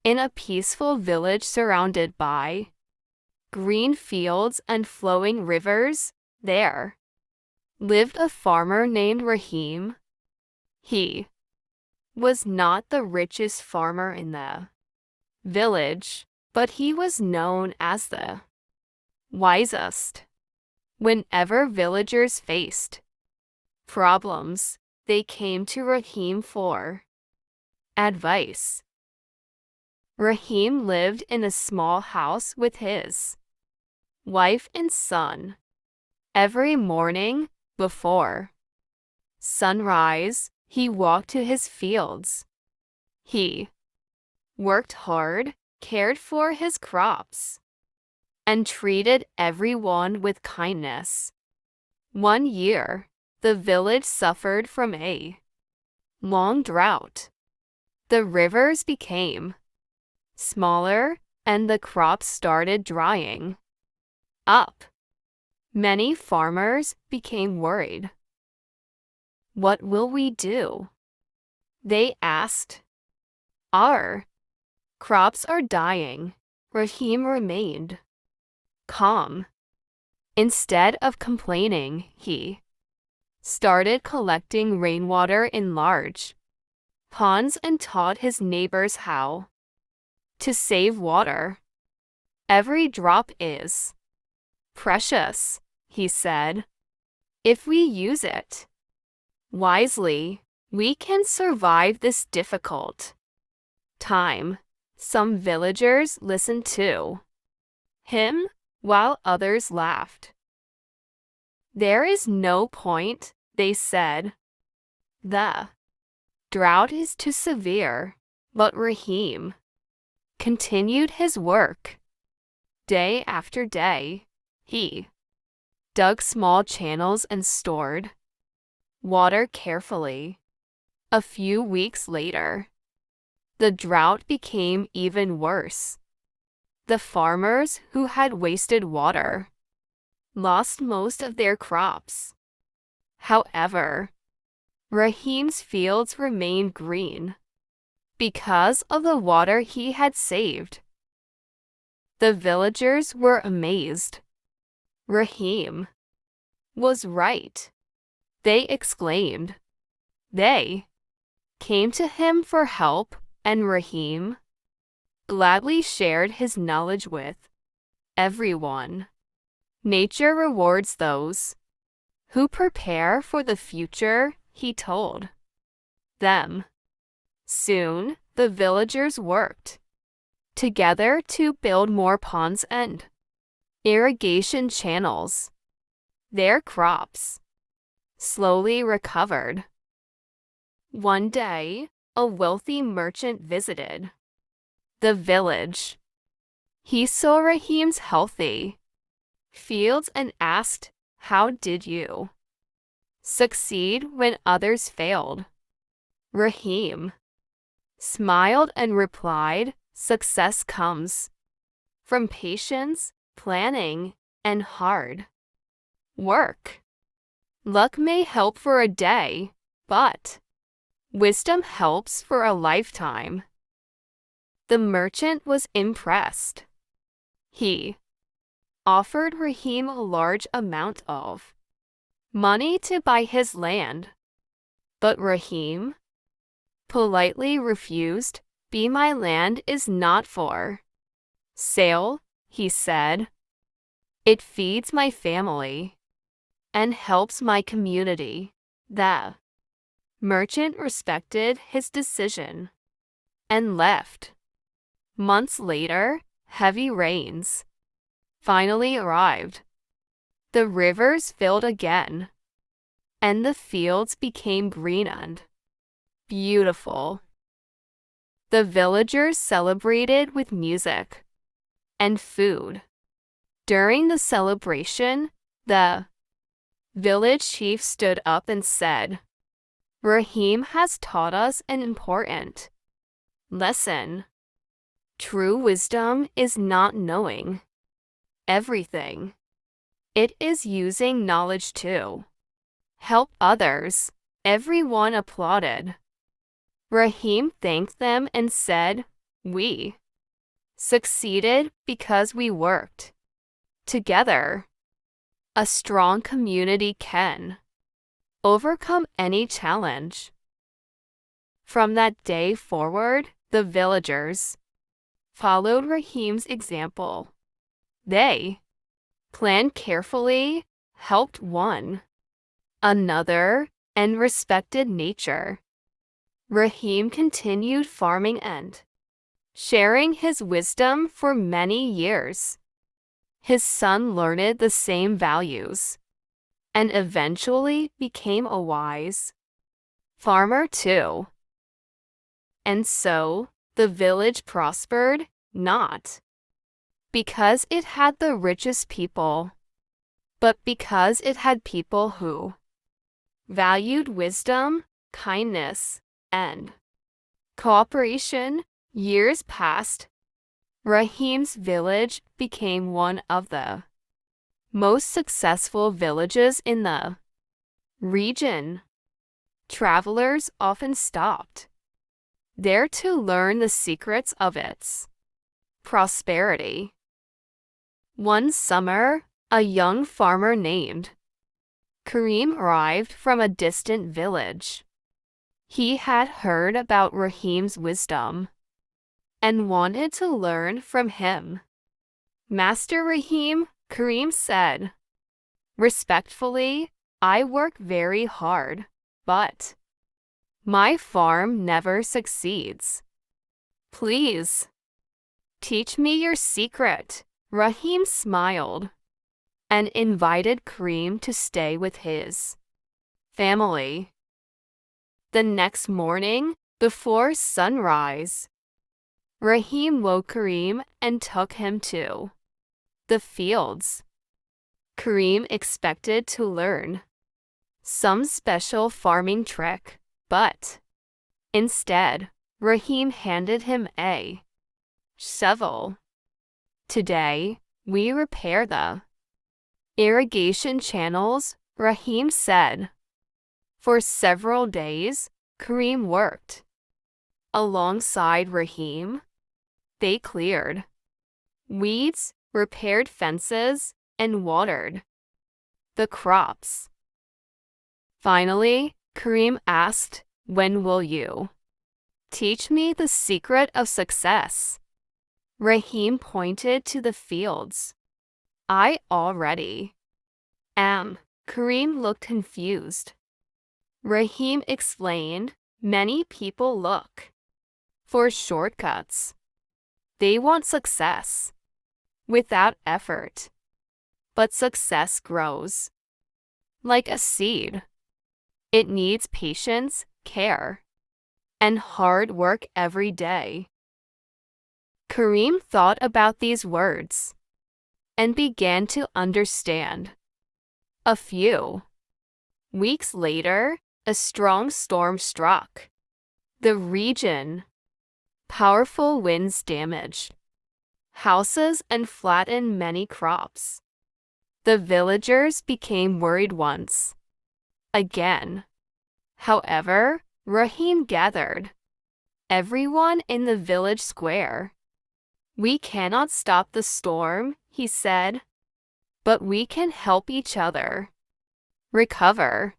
In a peaceful village surrounded by green fields and flowing rivers, there lived a farmer named Rahim. He was not the richest farmer in the village, but he was known as the wisest. Whenever villagers faced problems, they came to Rahim for advice. Rahim lived in a small house with his wife and son. Every morning, before sunrise, he walked to his fields. He worked hard, cared for his crops, and treated everyone with kindness. One year, the village suffered from a long drought. The rivers became smaller, and the crops started drying up. Many farmers became worried. What will we do? They asked. Our crops are dying. Rahim remained calm. Instead of complaining, he started collecting rainwater in large ponds and taught his neighbors how to save water. Every drop is precious, he said. If we use it wisely, we can survive this difficult time. Some villagers listened to him, while others laughed. There is no point, they said. The drought is too severe, but Rahim continued his work. Day after day, he dug small channels and stored water carefully. A few weeks later, the drought became even worse. The farmers who had wasted water lost most of their crops. However, Rahim's fields remained green because of the water he had saved. The villagers were amazed. Rahim was right, they exclaimed. They came to him for help, and Rahim gladly shared his knowledge with everyone. Nature rewards those who prepare for the future, he told them. Soon, the villagers worked together to build more ponds and irrigation channels. Their crops slowly recovered. One day, a wealthy merchant visited the village. He saw Rahim's healthy fields and asked, "How did you succeed when others failed?" Rahim smiled and replied, "Success comes from patience, planning, and hard work. Luck may help for a day, but wisdom helps for a lifetime." The merchant was impressed. He offered Rahim a large amount of money to buy his land, but Rahim politely refused. "Be my land is not for sale," he said. "It feeds my family and helps my community." The merchant respected his decision and left. Months later, heavy rains finally arrived. The rivers filled again, and the fields became green and beautiful. The villagers celebrated with music and food. During the celebration, the village chief stood up and said, "Rahim has taught us an important lesson. True wisdom is not knowing everything. It is using knowledge to help others." Everyone applauded. Rahim thanked them and said, We succeeded because we worked together. A strong community can overcome any challenge. From that day forward, the villagers followed Rahim's example. They planned carefully, helped one another, and respected nature. Rahim continued farming and sharing his wisdom for many years. His son learned the same values and eventually became a wise farmer too. And so, the village prospered, not because it had the richest people, but because it had people who valued wisdom, kindness, and cooperation. Years passed. Rahim's village became one of the most successful villages in the region. Travelers often stopped there to learn the secrets of its prosperity. One summer, a young farmer named Karim arrived from a distant village. He had heard about Rahim's wisdom and wanted to learn from him. Master Rahim, Karim said, respectfully, I work very hard, but my farm never succeeds. Please, teach me your secret. Rahim smiled and invited Karim to stay with his family. The next morning, before sunrise, Rahim woke Karim and took him to the fields. Karim expected to learn some special farming trick, but instead, Rahim handed him a shovel. Today, we repair the irrigation channels, Rahim said. For several days, Karim worked alongside Rahim. They cleared weeds, repaired fences, and watered the crops. Finally, Karim asked, when will you teach me the secret of success? Rahim pointed to the fields. I already am. Karim looked confused. Rahim explained, many people look for shortcuts. They want success without effort. But success grows like a seed. It needs patience, care, and hard work every day. Karim thought about these words and began to understand. A few weeks later, a strong storm struck the region. Powerful winds damaged houses and flattened many crops. The villagers became worried once again. However, Rahim gathered everyone in the village square. We cannot stop the storm, he said, but we can help each other recover.